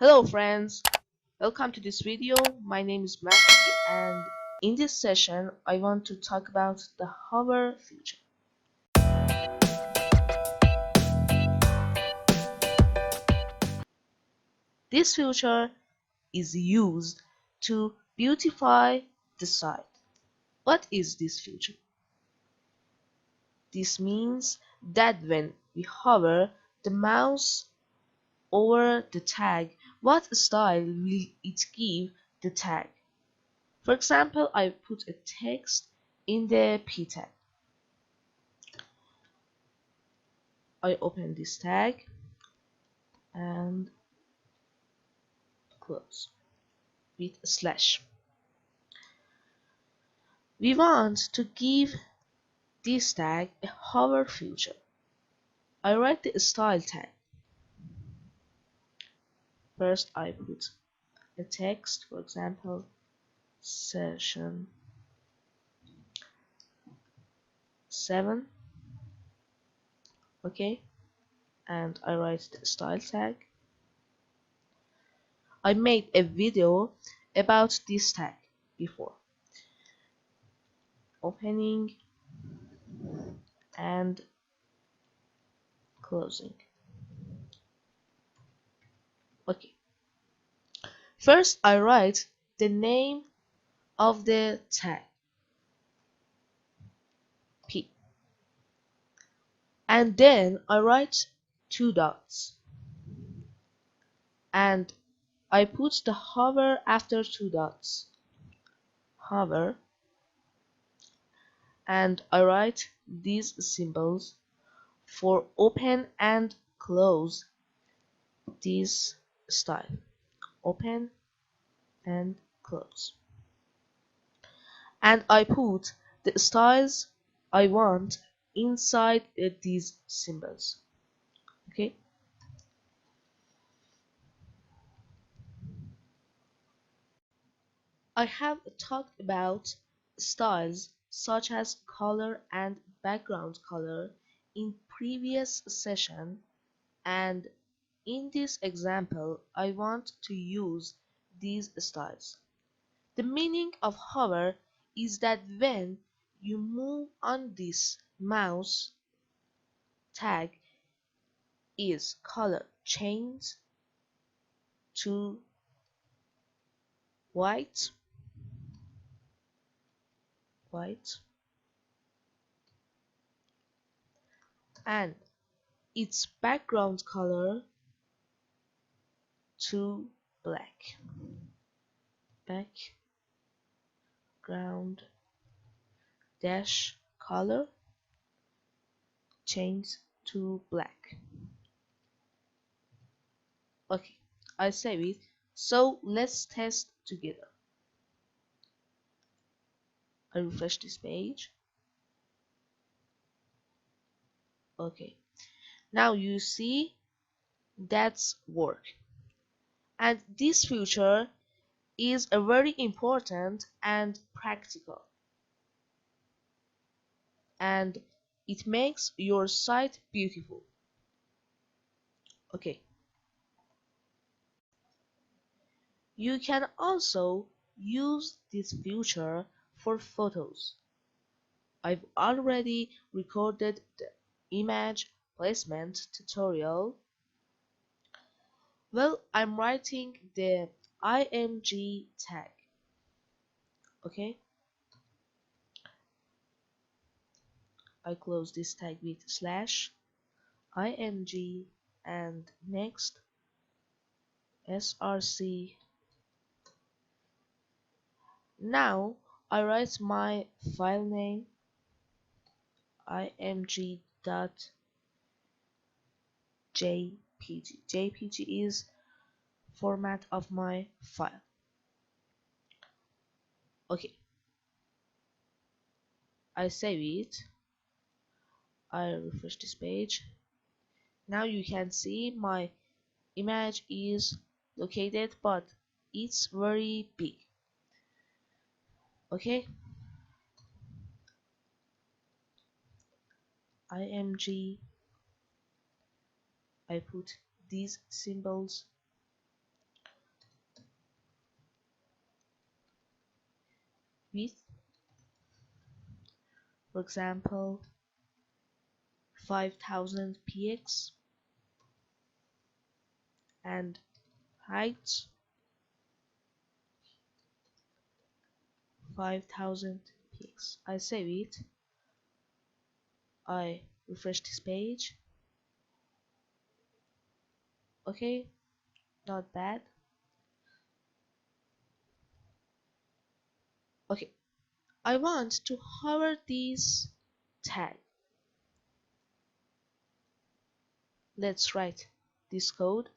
Hello friends, welcome to this video. My name is Matthew and in this session I want to talk about the hover feature. This feature is used to beautify the site. What is this feature? This means that when we hover the mouse over the tag, what style will it give the tag? For example, I put a text in the p tag. I open this tag and close with a slash. We want to give this tag a hover feature. I write the style tag. First I put a text, for example, Session7, okay, and I write the style tag. I made a video about this tag before. Opening and closing. Okay. First I write the name of the tag P, and then I write two dots and I put the hover after two dots, hover, and I write these symbols for open and close this style, open and close, and I put the styles I want inside these symbols. Okay. I have talked about styles such as color and background color in previous session, and in this example I want to use these styles. The meaning of hover is that when you move on this mouse tag is color changed to white, and its background color to black, background dash color change to black. Okay, I save it. So let's test together. I refresh this page. Okay, now you see that's work. And this feature is a very important and practical, and it makes your site beautiful. Okay, you can also use this feature for photos. I've already recorded the image placement tutorial. Well, I'm writing the img tag. Okay, I close this tag with slash img and next src. Now I write my file name img.jpg. jpg is format of my file. Okay, I save it. I refresh this page. Now you can see my image is located, but it's very big. Okay, img, I put these symbols width, for example 5000 px, and height 5000 px. I save it, I refresh this page. Okay, not bad. Okay, I want to hover this tag. Let's write this code.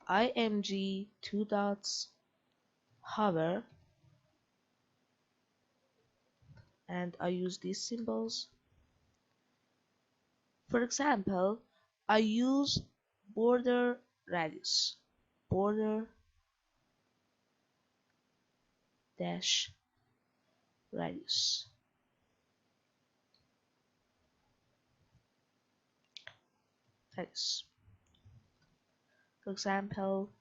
img two dots hover, and I use these symbols. For example, I use border radius, border dash radius. Radius. For example,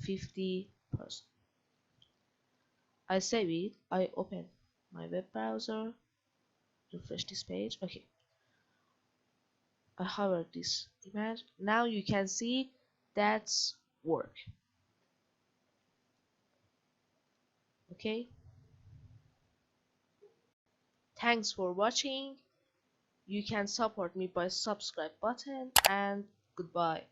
50%. I save it, I open my web browser, refresh this page. Okay, I hover this image. Now you can see that's work. Okay, thanks for watching. You can support me by subscribe button, and goodbye.